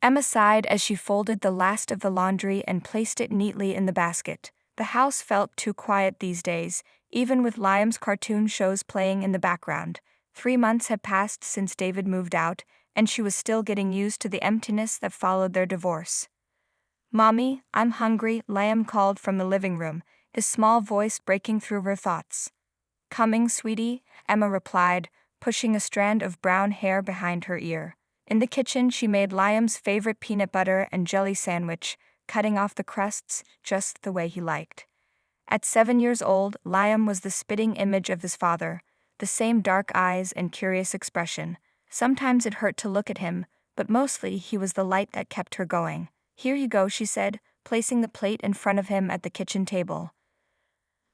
Emma sighed as she folded the last of the laundry and placed it neatly in the basket. The house felt too quiet these days, even with Liam's cartoon shows playing in the background. 3 months had passed since David moved out, and she was still getting used to the emptiness that followed their divorce. "Mommy, I'm hungry," Liam called from the living room, his small voice breaking through her thoughts. "Coming, sweetie," Emma replied, pushing a strand of brown hair behind her ear. In the kitchen, she made Liam's favorite peanut butter and jelly sandwich, cutting off the crusts just the way he liked. At 7 years old, Liam was the spitting image of his father, the same dark eyes and curious expression. Sometimes it hurt to look at him, but mostly he was the light that kept her going. "Here you go," she said, placing the plate in front of him at the kitchen table.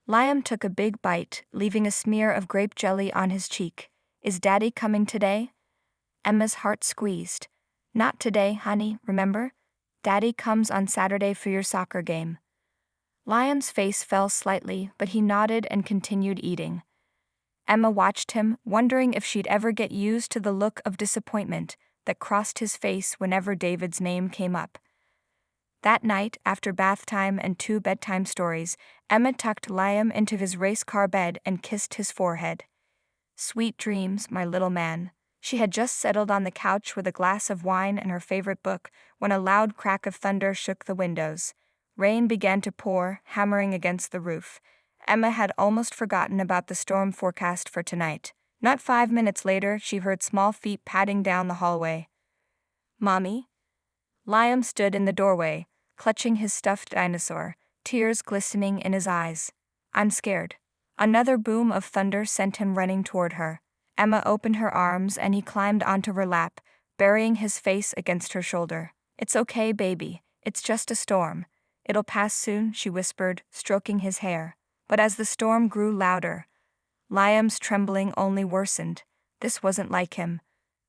Liam took a big bite, leaving a smear of grape jelly on his cheek. "Is Daddy coming today?" Emma's heart squeezed. "Not today, honey, remember? Daddy comes on Saturday for your soccer game." Liam's face fell slightly, but he nodded and continued eating. Emma watched him, wondering if she'd ever get used to the look of disappointment that crossed his face whenever David's name came up. That night, after bath time and 2 bedtime stories, Emma tucked Liam into his race car bed and kissed his forehead. "Sweet dreams, my little man." She had just settled on the couch with a glass of wine and her favorite book when a loud crack of thunder shook the windows. Rain began to pour, hammering against the roof. Emma had almost forgotten about the storm forecast for tonight. Not 5 minutes later, she heard small feet padding down the hallway. "Mommy?" Liam stood in the doorway, clutching his stuffed dinosaur, tears glistening in his eyes. "I'm scared." Another boom of thunder sent him running toward her. Emma opened her arms and he climbed onto her lap, burying his face against her shoulder. "It's okay, baby. It's just a storm. It'll pass soon," she whispered, stroking his hair. But as the storm grew louder, Liam's trembling only worsened. This wasn't like him.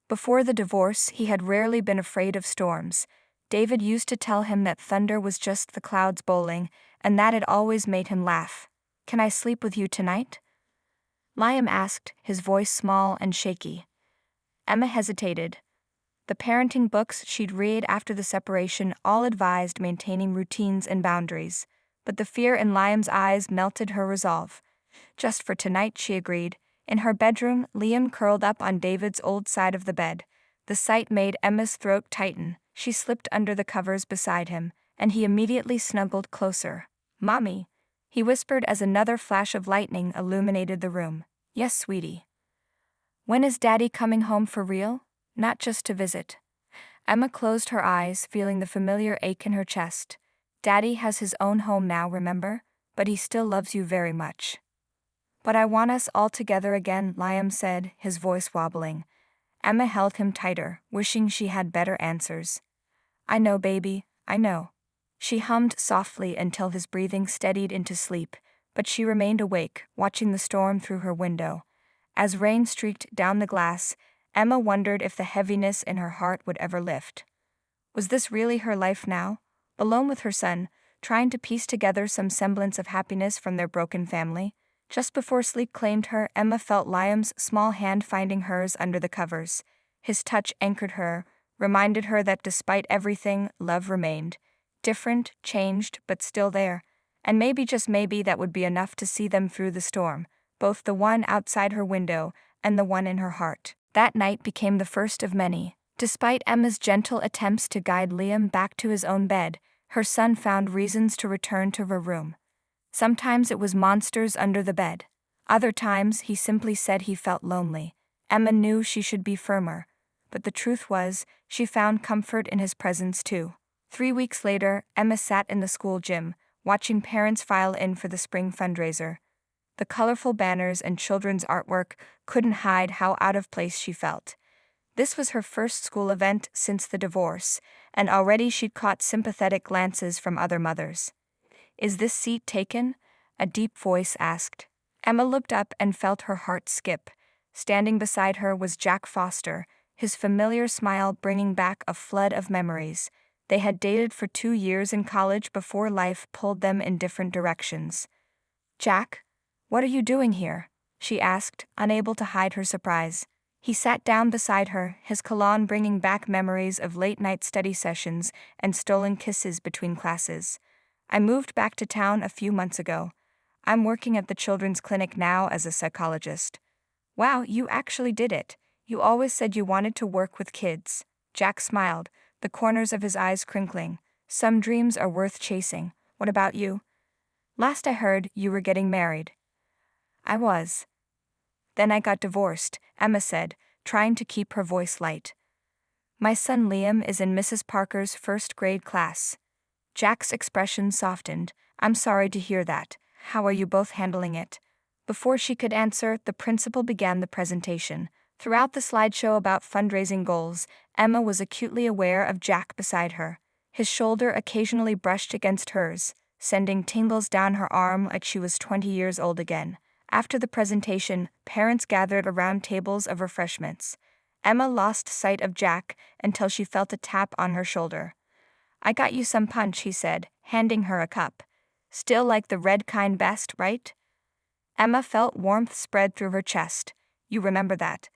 Before the divorce, he had rarely been afraid of storms. David used to tell him that thunder was just the clouds bowling, and that it always made him laugh. "Can I sleep with you tonight?" Liam asked, his voice small and shaky. Emma hesitated. The parenting books she'd read after the separation all advised maintaining routines and boundaries, but the fear in Liam's eyes melted her resolve. "Just for tonight," she agreed. In her bedroom, Liam curled up on David's old side of the bed. The sight made Emma's throat tighten. She slipped under the covers beside him, and he immediately snuggled closer. "Mommy," he whispered as another flash of lightning illuminated the room. "Yes, sweetie." "When is Daddy coming home for real? Not just to visit?" Emma closed her eyes, feeling the familiar ache in her chest. "Daddy has his own home now, remember? But he still loves you very much." "But I want us all together again," Liam said, his voice wobbling. Emma held him tighter, wishing she had better answers. "I know, baby, I know." She hummed softly until his breathing steadied into sleep, but she remained awake, watching the storm through her window. As rain streaked down the glass, Emma wondered if the heaviness in her heart would ever lift. Was this really her life now? Alone with her son, trying to piece together some semblance of happiness from their broken family? Just before sleep claimed her, Emma felt Liam's small hand finding hers under the covers. His touch anchored her, reminded her that despite everything, love remained. Different, changed, but still there. And maybe, just maybe, that would be enough to see them through the storm, both the one outside her window and the one in her heart. That night became the first of many. Despite Emma's gentle attempts to guide Liam back to his own bed, her son found reasons to return to her room. Sometimes it was monsters under the bed. Other times he simply said he felt lonely. Emma knew she should be firmer, but the truth was, she found comfort in his presence too. 3 weeks later, Emma sat in the school gym, watching parents file in for the spring fundraiser. The colorful banners and children's artwork couldn't hide how out of place she felt. This was her first school event since the divorce, and already she'd caught sympathetic glances from other mothers. "Is this seat taken?" a deep voice asked. Emma looked up and felt her heart skip. Standing beside her was Jack Foster, his familiar smile bringing back a flood of memories. They had dated for 2 years in college before life pulled them in different directions. "Jack, what are you doing here?" she asked, unable to hide her surprise. He sat down beside her, his cologne bringing back memories of late-night study sessions and stolen kisses between classes. I moved back to town a few months ago. I'm working at the children's clinic now as a psychologist. Wow, you actually did it. You always said you wanted to work with kids. Jack smiled, the corners of his eyes crinkling. Some dreams are worth chasing. What about you? Last I heard, you were getting married. I was. Then I got divorced, Emma said, trying to keep her voice light. My son Liam is in Mrs. Parker's first-grade class. Jack's expression softened. I'm sorry to hear that. How are you both handling it? Before she could answer, the principal began the presentation. Throughout the slideshow about fundraising goals, Emma was acutely aware of Jack beside her. His shoulder occasionally brushed against hers, sending tingles down her arm like she was 20 years old again. After the presentation, parents gathered around tables of refreshments. Emma lost sight of Jack until she felt a tap on her shoulder. I got you some punch, he said, handing her a cup. Still like the red kind best, right? Emma felt warmth spread through her chest. You remember that?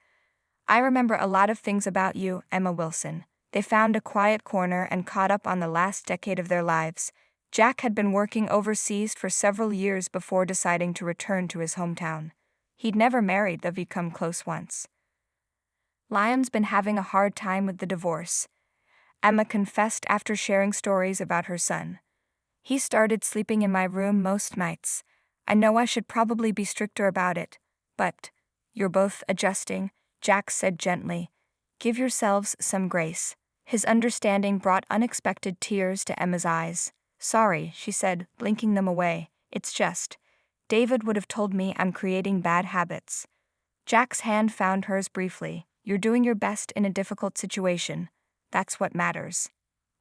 I remember a lot of things about you, Emma Wilson. They found a quiet corner and caught up on the last decade of their lives. Jack had been working overseas for several years before deciding to return to his hometown. He'd never married, though he'd come close once. Liam's been having a hard time with the divorce, Emma confessed after sharing stories about her son. He started sleeping in my room most nights. I know I should probably be stricter about it, but you're both adjusting, Jack said gently. Give yourselves some grace. His understanding brought unexpected tears to Emma's eyes. Sorry, she said, blinking them away. It's just, David would have told me I'm creating bad habits. Jack's hand found hers briefly. You're doing your best in a difficult situation. That's what matters.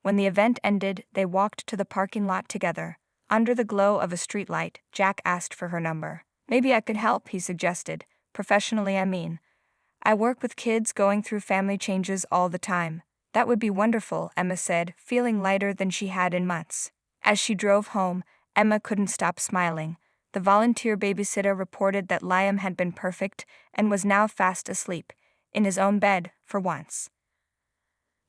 When the event ended, they walked to the parking lot together. Under the glow of a streetlight, Jack asked for her number. Maybe I could help, he suggested. Professionally, I mean. I work with kids going through family changes all the time. That would be wonderful, Emma said, feeling lighter than she had in months. As she drove home, Emma couldn't stop smiling. The volunteer babysitter reported that Liam had been perfect and was now fast asleep, in his own bed, for once.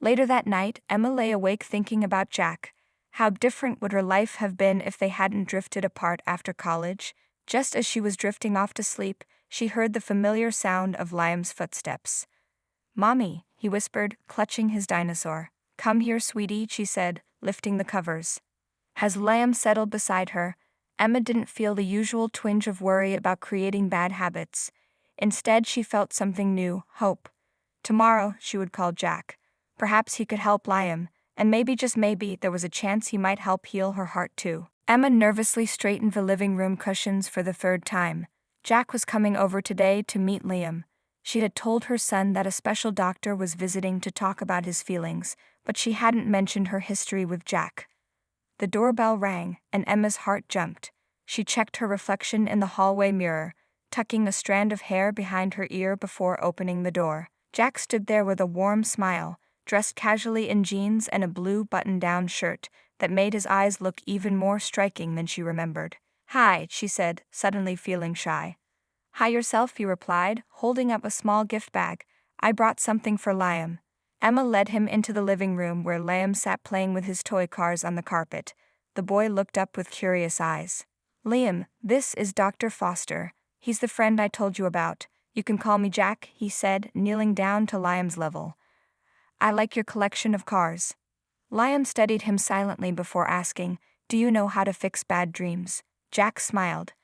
Later that night, Emma lay awake thinking about Jack. How different would her life have been if they hadn't drifted apart after college? Just as she was drifting off to sleep, she heard the familiar sound of Liam's footsteps. Mommy, he whispered, clutching his dinosaur. Come here, sweetie, she said, lifting the covers. As Liam settled beside her, Emma didn't feel the usual twinge of worry about creating bad habits. Instead, she felt something new, hope. Tomorrow, she would call Jack. Perhaps he could help Liam, and maybe, just maybe, there was a chance he might help heal her heart too. Emma nervously straightened the living room cushions for the third time. Jack was coming over today to meet Liam. She had told her son that a special doctor was visiting to talk about his feelings, but she hadn't mentioned her history with Jack. The doorbell rang, and Emma's heart jumped. She checked her reflection in the hallway mirror, tucking a strand of hair behind her ear before opening the door. Jack stood there with a warm smile, dressed casually in jeans and a blue button-down shirt that made his eyes look even more striking than she remembered. Hi, she said, suddenly feeling shy. Hi yourself, he replied, holding up a small gift bag. I brought something for Liam. Emma led him into the living room where Liam sat playing with his toy cars on the carpet. The boy looked up with curious eyes. Liam, this is Dr. Foster. He's the friend I told you about. You can call me Jack, he said, kneeling down to Liam's level. I like your collection of cars. Liam studied him silently before asking, Do you know how to fix bad dreams? Jack smiled.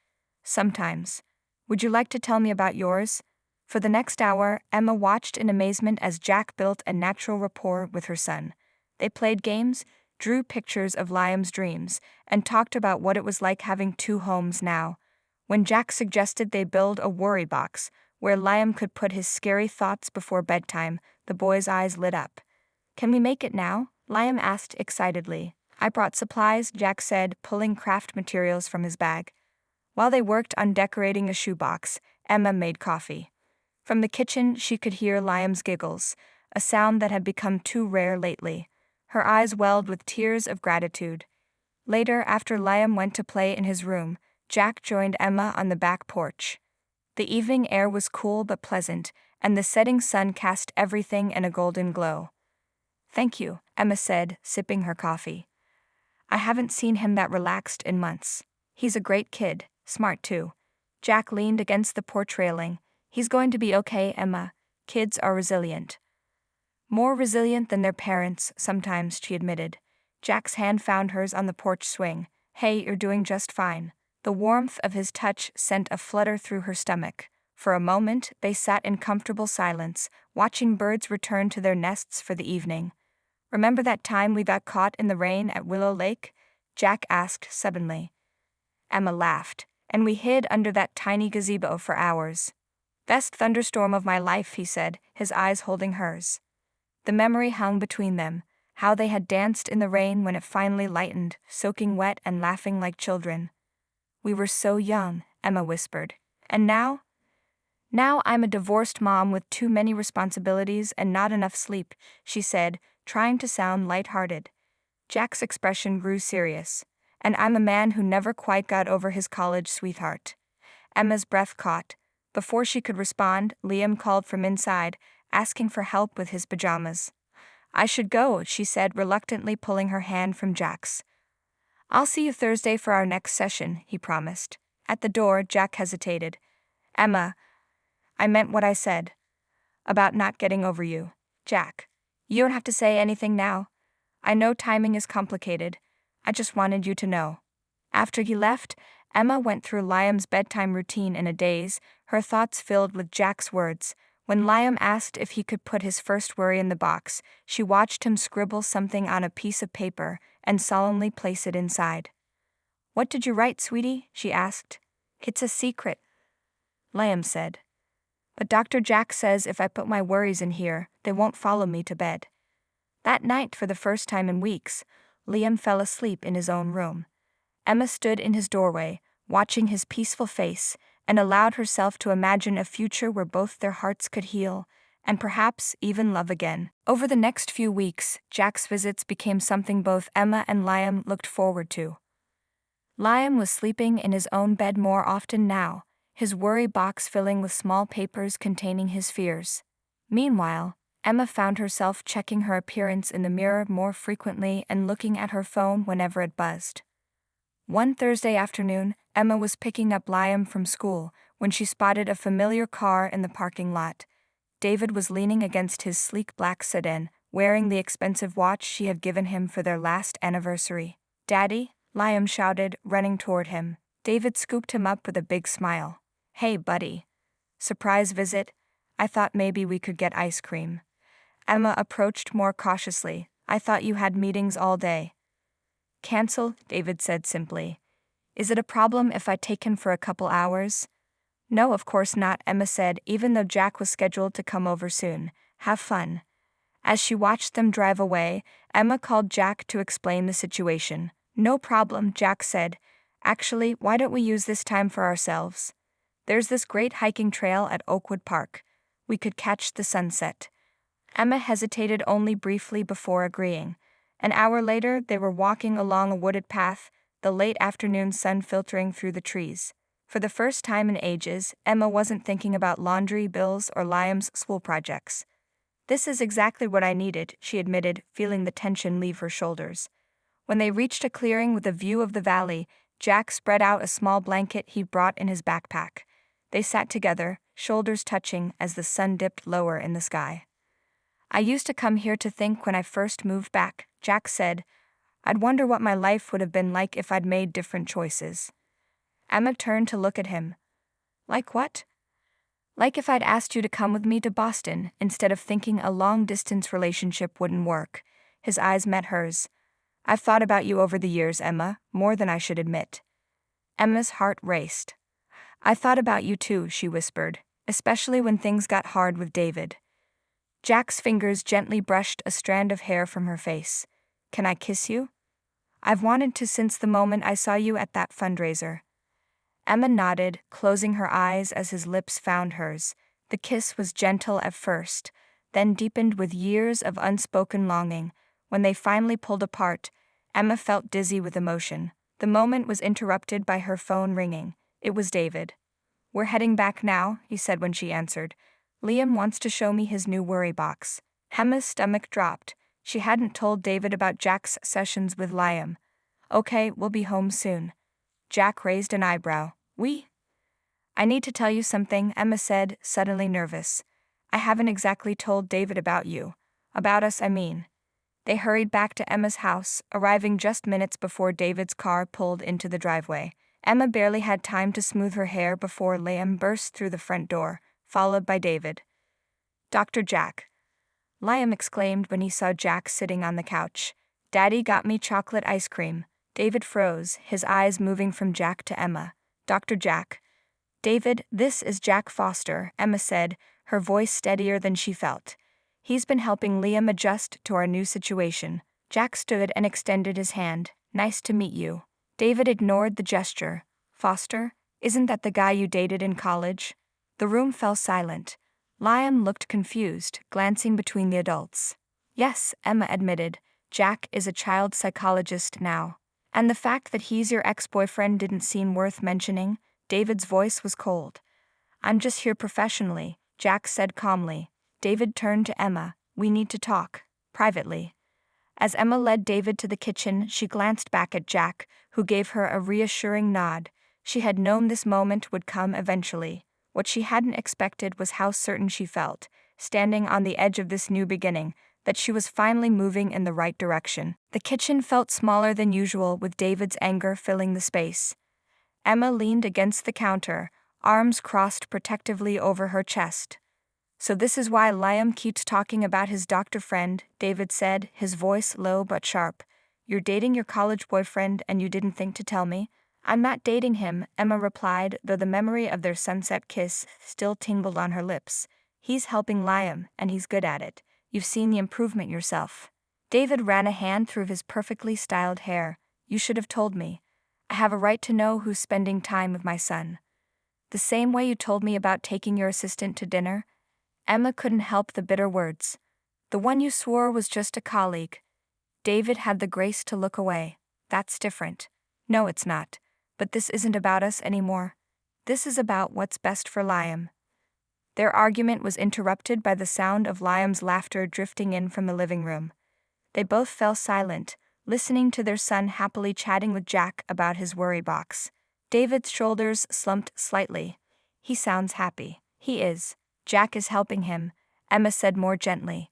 Sometimes. Would you like to tell me about yours? For the next hour, Emma watched in amazement as Jack built a natural rapport with her son. They played games, drew pictures of Liam's dreams, and talked about what it was like having two homes now. When Jack suggested they build a worry box, where Liam could put his scary thoughts before bedtime, the boy's eyes lit up. Can we make it now? Liam asked excitedly. I brought supplies, Jack said, pulling craft materials from his bag. While they worked on decorating a shoebox, Emma made coffee. From the kitchen, she could hear Liam's giggles, a sound that had become too rare lately. Her eyes welled with tears of gratitude. Later, after Liam went to play in his room, Jack joined Emma on the back porch. The evening air was cool but pleasant, and the setting sun cast everything in a golden glow. "Thank you," Emma said, sipping her coffee. "I haven't seen him that relaxed in months. He's a great kid, smart too." Jack leaned against the porch railing. "He's going to be okay, Emma. Kids are resilient." "More resilient than their parents, sometimes," she admitted. Jack's hand found hers on the porch swing. "Hey, you're doing just fine." The warmth of his touch sent a flutter through her stomach. For a moment, they sat in comfortable silence, watching birds return to their nests for the evening. "Remember that time we got caught in the rain at Willow Lake?" Jack asked suddenly. Emma laughed. "And we hid under that tiny gazebo for hours." "Best thunderstorm of my life," he said, his eyes holding hers. The memory hung between them, how they had danced in the rain when it finally lightened, soaking wet and laughing like children. "We were so young," Emma whispered. "And now?" "Now I'm a divorced mom with too many responsibilities and not enough sleep," she said, trying to sound lighthearted. Jack's expression grew serious. "And I'm a man who never quite got over his college sweetheart." Emma's breath caught. Before she could respond, Liam called from inside, asking for help with his pajamas. "I should go," she said, reluctantly pulling her hand from Jack's. "I'll see you Thursday for our next session," he promised. At the door, Jack hesitated. "Emma, I meant what I said. About not getting over you." "Jack, you don't have to say anything now. I know timing is complicated. I just wanted you to know." After he left, Emma went through Liam's bedtime routine in a daze, her thoughts filled with Jack's words. When Liam asked if he could put his first worry in the box, she watched him scribble something on a piece of paper and solemnly place it inside. "What did you write, sweetie?" she asked. "It's a secret," Liam said. "But Dr. Jack says if I put my worries in here, they won't follow me to bed." That night, for the first time in weeks, Liam fell asleep in his own room. Emma stood in his doorway, watching his peaceful face, and allowed herself to imagine a future where both their hearts could heal, and perhaps even love again. Over the next few weeks, Jack's visits became something both Emma and Liam looked forward to. Liam was sleeping in his own bed more often now, his worry box filling with small papers containing his fears. Meanwhile, Emma found herself checking her appearance in the mirror more frequently and looking at her phone whenever it buzzed. One Thursday afternoon, Emma was picking up Liam from school when she spotted a familiar car in the parking lot. David was leaning against his sleek black sedan, wearing the expensive watch she had given him for their last anniversary. "Daddy," Liam shouted, running toward him. David scooped him up with a big smile. "Hey, buddy. Surprise visit? I thought maybe we could get ice cream." Emma approached more cautiously. "I thought you had meetings all day." "Cancel," David said simply. "Is it a problem if I take him for a couple hours?" "No, of course not," Emma said, even though Jack was scheduled to come over soon. "Have fun." As she watched them drive away, Emma called Jack to explain the situation. "No problem," Jack said. "Actually, why don't we use this time for ourselves? There's this great hiking trail at Oakwood Park. We could catch the sunset." Emma hesitated only briefly before agreeing. An hour later, they were walking along a wooded path, the late afternoon sun filtering through the trees. For the first time in ages, Emma wasn't thinking about laundry bills or Liam's school projects. "This is exactly what I needed," she admitted, feeling the tension leave her shoulders. When they reached a clearing with a view of the valley, Jack spread out a small blanket he brought in his backpack. They sat together, shoulders touching as the sun dipped lower in the sky. "I used to come here to think when I first moved back," Jack said. "I'd wonder what my life would have been like if I'd made different choices." Emma turned to look at him. "Like what?" "Like if I'd asked you to come with me to Boston, instead of thinking a long-distance relationship wouldn't work." His eyes met hers. "I've thought about you over the years, Emma, more than I should admit." Emma's heart raced. "I thought about you too," she whispered, "especially when things got hard with David." Jack's fingers gently brushed a strand of hair from her face. "Can I kiss you?" "I've wanted to since the moment I saw you at that fundraiser." Emma nodded, closing her eyes as his lips found hers. The kiss was gentle at first, then deepened with years of unspoken longing. When they finally pulled apart, Emma felt dizzy with emotion. The moment was interrupted by her phone ringing. It was David. "We're heading back now," he said when she answered. Liam wants to show me his new worry box. Emma's stomach dropped. She hadn't told David about Jack's sessions with Liam. Okay, we'll be home soon. Jack raised an eyebrow. We? I need to tell you something, Emma said, suddenly nervous. I haven't exactly told David about you. About us, I mean. They hurried back to Emma's house, arriving just minutes before David's car pulled into the driveway. Emma barely had time to smooth her hair before Liam burst through the front door, followed by David. Dr. Jack. Liam exclaimed when he saw Jack sitting on the couch. Daddy got me chocolate ice cream. David froze, his eyes moving from Jack to Emma. Dr. Jack. David, this is Jack Foster, Emma said, her voice steadier than she felt. He's been helping Liam adjust to our new situation. Jack stood and extended his hand. Nice to meet you. David ignored the gesture. Foster? Isn't that the guy you dated in college? The room fell silent. Liam looked confused, glancing between the adults. Yes, Emma admitted. Jack is a child psychologist now. And the fact that he's your ex-boyfriend didn't seem worth mentioning. David's voice was cold. I'm just here professionally, Jack said calmly. David turned to Emma. We need to talk. Privately. As Emma led David to the kitchen, she glanced back at Jack, who gave her a reassuring nod. She had known this moment would come eventually. What she hadn't expected was how certain she felt, standing on the edge of this new beginning, that she was finally moving in the right direction. The kitchen felt smaller than usual, with David's anger filling the space. Emma leaned against the counter, arms crossed protectively over her chest. So this is why Liam keeps talking about his doctor friend, David said, his voice low but sharp. You're dating your college boyfriend and you didn't think to tell me? I'm not dating him, Emma replied, though the memory of their sunset kiss still tingled on her lips. He's helping Liam, and he's good at it. You've seen the improvement yourself. David ran a hand through his perfectly styled hair. You should have told me. I have a right to know who's spending time with my son. The same way you told me about taking your assistant to dinner? Emma couldn't help the bitter words. The one you swore was just a colleague. David had the grace to look away. That's different. No, it's not. But this isn't about us anymore. This is about what's best for Liam. Their argument was interrupted by the sound of Liam's laughter drifting in from the living room. They both fell silent, listening to their son happily chatting with Jack about his worry box. David's shoulders slumped slightly. He sounds happy. He is. Jack is helping him, Emma said more gently.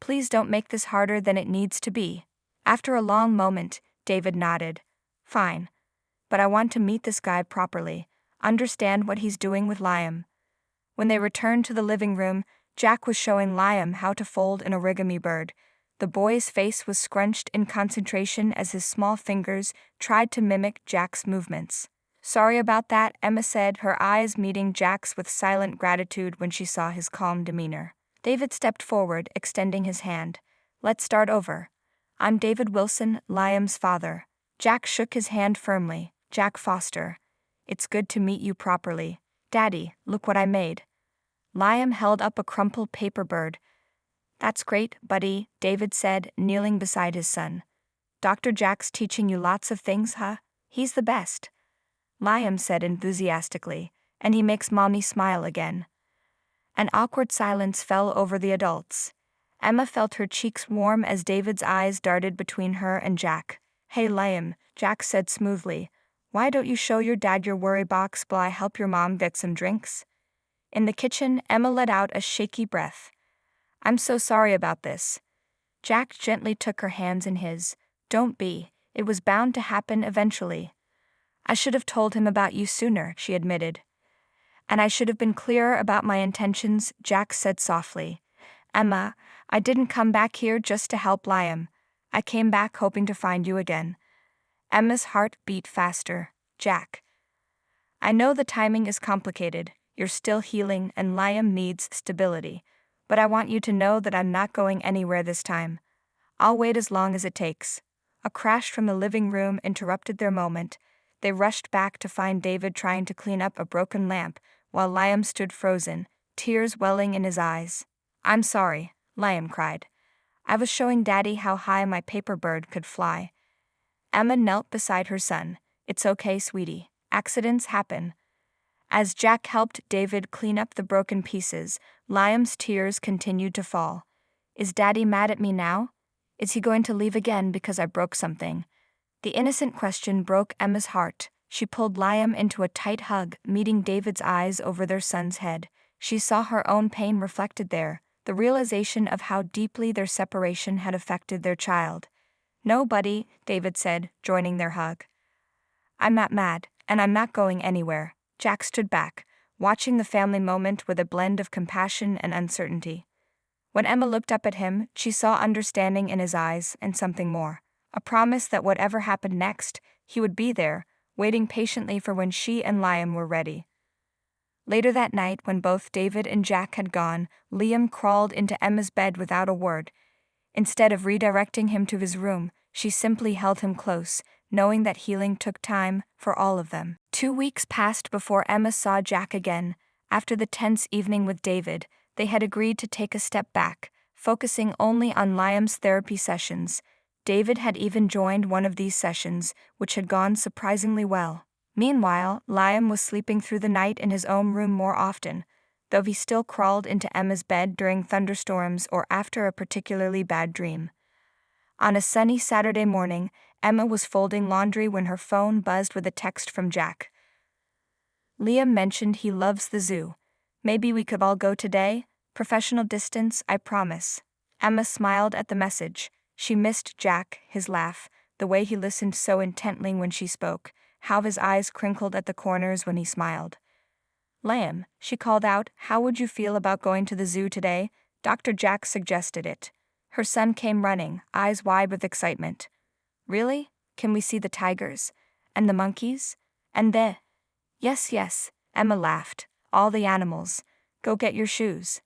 Please don't make this harder than it needs to be. After a long moment, David nodded. Fine. But I want to meet this guy properly, understand what he's doing with Liam. When they returned to the living room, Jack was showing Liam how to fold an origami bird. The boy's face was scrunched in concentration as his small fingers tried to mimic Jack's movements. Sorry about that, Emma said, her eyes meeting Jack's with silent gratitude when she saw his calm demeanor. David stepped forward, extending his hand. Let's start over. I'm David Wilson, Liam's father. Jack shook his hand firmly. Jack Foster. It's good to meet you properly. Daddy, look what I made. Liam held up a crumpled paper bird. That's great, buddy, David said, kneeling beside his son. Dr. Jack's teaching you lots of things, huh? He's the best. Liam said enthusiastically, and he makes mommy smile again. An awkward silence fell over the adults. Emma felt her cheeks warm as David's eyes darted between her and Jack. Hey Liam, Jack said smoothly. Why don't you show your dad your worry box while I help your mom get some drinks? In the kitchen, Emma let out a shaky breath. I'm so sorry about this. Jack gently took her hands in his. Don't be. It was bound to happen eventually. I should have told him about you sooner, she admitted. And I should have been clearer about my intentions, Jack said softly. Emma, I didn't come back here just to help Liam. I came back hoping to find you again. Emma's heart beat faster. Jack. I know the timing is complicated. You're still healing and Liam needs stability. But I want you to know that I'm not going anywhere this time. I'll wait as long as it takes. A crash from the living room interrupted their moment. They rushed back to find David trying to clean up a broken lamp, while Liam stood frozen, tears welling in his eyes. I'm sorry, Liam cried. I was showing Daddy how high my paper bird could fly. Emma knelt beside her son. It's okay, sweetie. Accidents happen. As Jack helped David clean up the broken pieces, Liam's tears continued to fall. Is Daddy mad at me now? Is he going to leave again because I broke something? The innocent question broke Emma's heart. She pulled Liam into a tight hug, meeting David's eyes over their son's head. She saw her own pain reflected there, the realization of how deeply their separation had affected their child. No, buddy, David said, joining their hug. I'm not mad, and I'm not going anywhere. Jack stood back, watching the family moment with a blend of compassion and uncertainty. When Emma looked up at him, she saw understanding in his eyes and something more. A promise that whatever happened next, he would be there, waiting patiently for when she and Liam were ready. Later that night, when both David and Jack had gone, Liam crawled into Emma's bed without a word. Instead of redirecting him to his room, she simply held him close, knowing that healing took time for all of them. 2 weeks passed before Emma saw Jack again. After the tense evening with David, they had agreed to take a step back, focusing only on Liam's therapy sessions. David had even joined one of these sessions, which had gone surprisingly well. Meanwhile, Liam was sleeping through the night in his own room more often, though he still crawled into Emma's bed during thunderstorms or after a particularly bad dream. On a sunny Saturday morning, Emma was folding laundry when her phone buzzed with a text from Jack. Liam mentioned he loves the zoo. Maybe we could all go today? Professional distance, I promise. Emma smiled at the message. She missed Jack, his laugh, the way he listened so intently when she spoke, how his eyes crinkled at the corners when he smiled. Liam, she called out, how would you feel about going to the zoo today? Dr. Jack suggested it. Her son came running, eyes wide with excitement. Really? Can we see the tigers? And the monkeys? And the... Yes, Emma laughed. All the animals. Go get your shoes.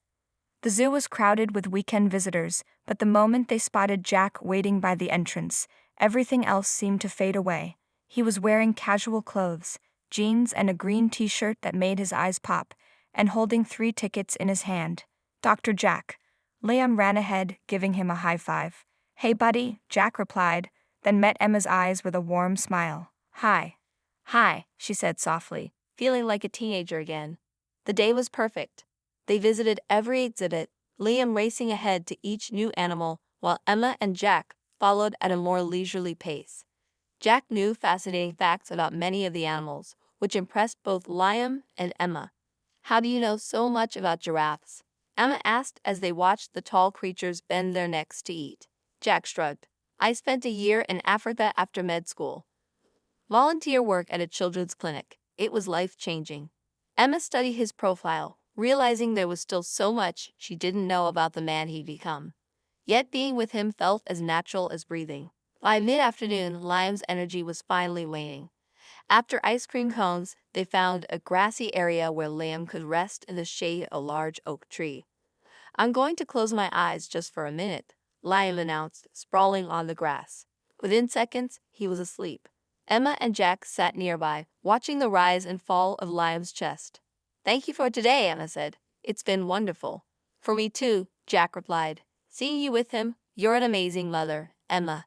The zoo was crowded with weekend visitors, but the moment they spotted Jack waiting by the entrance, everything else seemed to fade away. He was wearing casual clothes, jeans and a green t-shirt that made his eyes pop, and holding 3 tickets in his hand. Dr. Jack. Liam ran ahead, giving him a high five. Hey buddy, Jack replied, then met Emma's eyes with a warm smile. Hi. Hi, she said softly, feeling like a teenager again. The day was perfect. They visited every exhibit, Liam racing ahead to each new animal, while Emma and Jack followed at a more leisurely pace. Jack knew fascinating facts about many of the animals, which impressed both Liam and Emma. How do you know so much about giraffes? Emma asked as they watched the tall creatures bend their necks to eat. Jack shrugged. I spent a year in Africa after med school. Volunteer work at a children's clinic. It was life-changing. Emma studied his profile, realizing there was still so much she didn't know about the man he'd become. Yet being with him felt as natural as breathing. By mid-afternoon, Liam's energy was finally waning. After ice cream cones, they found a grassy area where Liam could rest in the shade of a large oak tree. I'm going to close my eyes just for a minute, Liam announced, sprawling on the grass. Within seconds, he was asleep. Emma and Jack sat nearby, watching the rise and fall of Liam's chest. Thank you for today, Emma said. It's been wonderful. For me too, Jack replied. Seeing you with him, you're an amazing mother, Emma.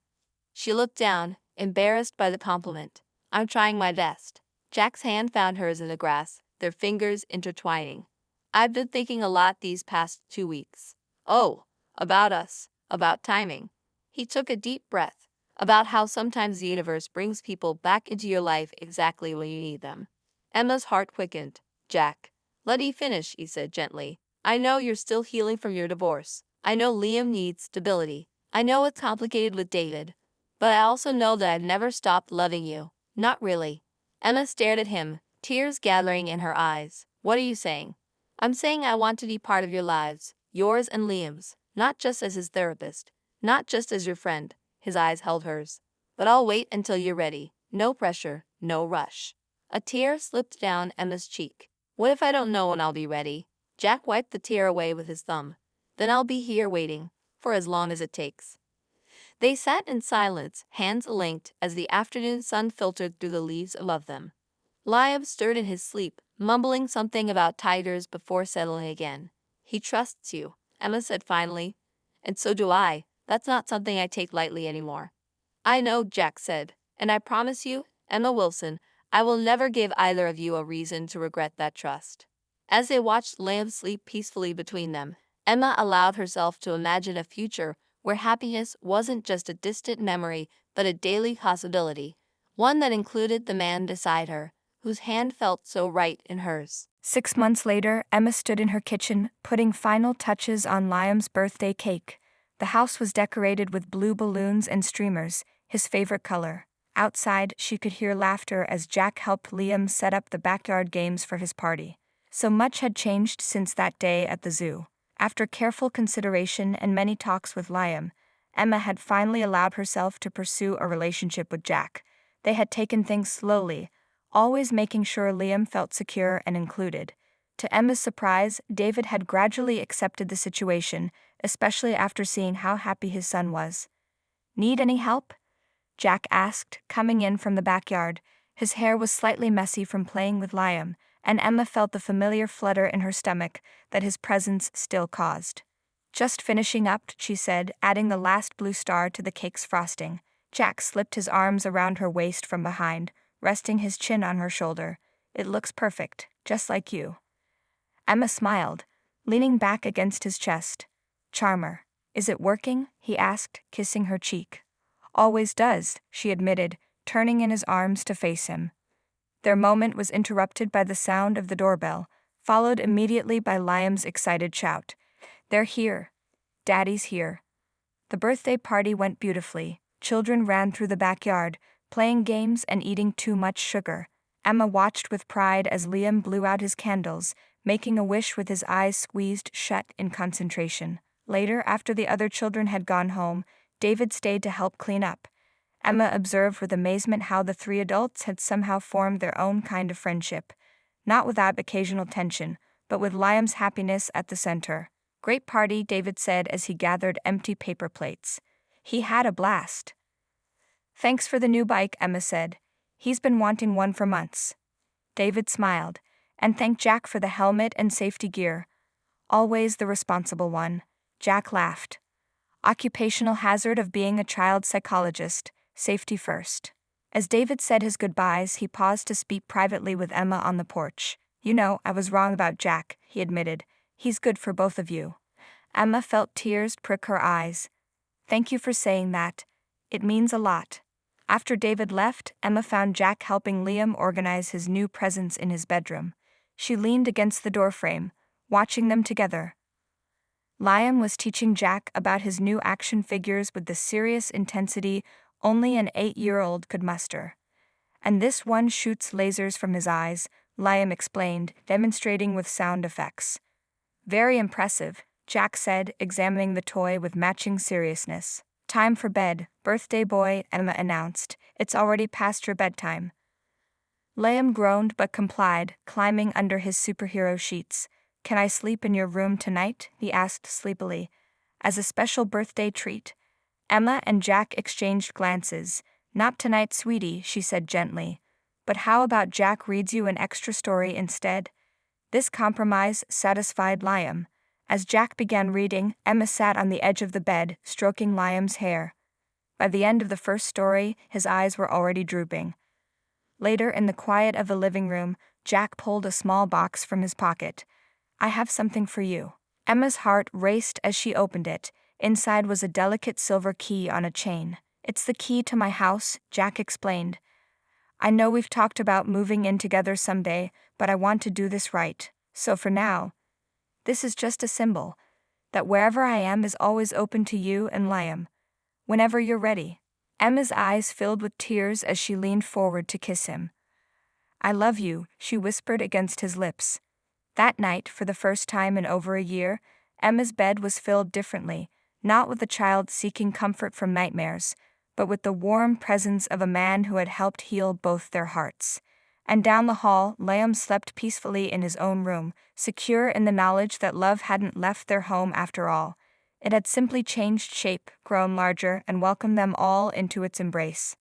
She looked down, embarrassed by the compliment. I'm trying my best. Jack's hand found hers in the grass, their fingers intertwining. I've been thinking a lot these past 2 weeks. Oh, about us, about timing. He took a deep breath, about how sometimes the universe brings people back into your life exactly when you need them. Emma's heart quickened. Jack, let me finish, he said gently. I know you're still healing from your divorce. I know Liam needs stability. I know it's complicated with David. But I also know that I've never stopped loving you. Not really. Emma stared at him, tears gathering in her eyes. What are you saying? I'm saying I want to be part of your lives, yours and Liam's, not just as his therapist, not just as your friend. His eyes held hers. But I'll wait until you're ready. No pressure, no rush. A tear slipped down Emma's cheek. What if I don't know when I'll be ready? Jack wiped the tear away with his thumb. Then I'll be here waiting, for as long as it takes. They sat in silence, hands linked, as the afternoon sun filtered through the leaves above them. Liam stirred in his sleep, mumbling something about tigers before settling again. He trusts you, Emma said finally. And so do I. That's not something I take lightly anymore. I know, Jack said. And I promise you, Emma Wilson, I will never give either of you a reason to regret that trust. As they watched Liam sleep peacefully between them, Emma allowed herself to imagine a future where happiness wasn't just a distant memory but a daily possibility, one that included the man beside her, whose hand felt so right in hers. 6 months later, Emma stood in her kitchen, putting final touches on Liam's birthday cake. The house was decorated with blue balloons and streamers, his favorite color. Outside, she could hear laughter as Jack helped Liam set up the backyard games for his party. So much had changed since that day at the zoo. After careful consideration and many talks with Liam, Emma had finally allowed herself to pursue a relationship with Jack. They had taken things slowly, always making sure Liam felt secure and included. To Emma's surprise, David had gradually accepted the situation, especially after seeing how happy his son was. "Need any help?" Jack asked, coming in from the backyard. His hair was slightly messy from playing with Liam, and Emma felt the familiar flutter in her stomach that his presence still caused. "Just finishing up," she said, adding the last blue star to the cake's frosting. Jack slipped his arms around her waist from behind, resting his chin on her shoulder. "It looks perfect, just like you." Emma smiled, leaning back against his chest. "Charmer. Is it working?" he asked, kissing her cheek. "Always does," she admitted, turning in his arms to face him. Their moment was interrupted by the sound of the doorbell, followed immediately by Liam's excited shout. "They're here. Daddy's here." The birthday party went beautifully. Children ran through the backyard, playing games and eating too much sugar. Emma watched with pride as Liam blew out his candles, making a wish with his eyes squeezed shut in concentration. Later, after the other children had gone home, David stayed to help clean up. Emma observed with amazement how the three adults had somehow formed their own kind of friendship, not without occasional tension, but with Liam's happiness at the center. "Great party," David said as he gathered empty paper plates. He had a blast. "Thanks for the new bike," Emma said. "He's been wanting one for months." David smiled, and thanked Jack for the helmet and safety gear. "Always the responsible one." Jack laughed. "Occupational hazard of being a child psychologist, safety first." As David said his goodbyes, he paused to speak privately with Emma on the porch. "You know, I was wrong about Jack," he admitted. "He's good for both of you." Emma felt tears prick her eyes. "Thank you for saying that. It means a lot." After David left, Emma found Jack helping Liam organize his new presents in his bedroom. She leaned against the doorframe, watching them together. Liam was teaching Jack about his new action figures with the serious intensity only an 8-year-old could muster. "And this one shoots lasers from his eyes," Liam explained, demonstrating with sound effects. "Very impressive," Jack said, examining the toy with matching seriousness. "Time for bed, birthday boy," Emma announced. "It's already past your bedtime." Liam groaned but complied, climbing under his superhero sheets. "Can I sleep in your room tonight?" he asked sleepily. "As a special birthday treat." Emma and Jack exchanged glances. "Not tonight, sweetie," she said gently. "But how about Jack reads you an extra story instead?" This compromise satisfied Liam. As Jack began reading, Emma sat on the edge of the bed, stroking Liam's hair. By the end of the first story, his eyes were already drooping. Later, in the quiet of the living room, Jack pulled a small box from his pocket. "I have something for you." Emma's heart raced as she opened it. Inside was a delicate silver key on a chain. "It's the key to my house," Jack explained. "I know we've talked about moving in together someday, but I want to do this right. So for now, this is just a symbol that wherever I am is always open to you and Liam. Whenever you're ready." Emma's eyes filled with tears as she leaned forward to kiss him. "I love you," she whispered against his lips. That night, for the first time in over a year, Emma's bed was filled differently, not with a child seeking comfort from nightmares, but with the warm presence of a man who had helped heal both their hearts. And down the hall, Liam slept peacefully in his own room, secure in the knowledge that love hadn't left their home after all. It had simply changed shape, grown larger, and welcomed them all into its embrace.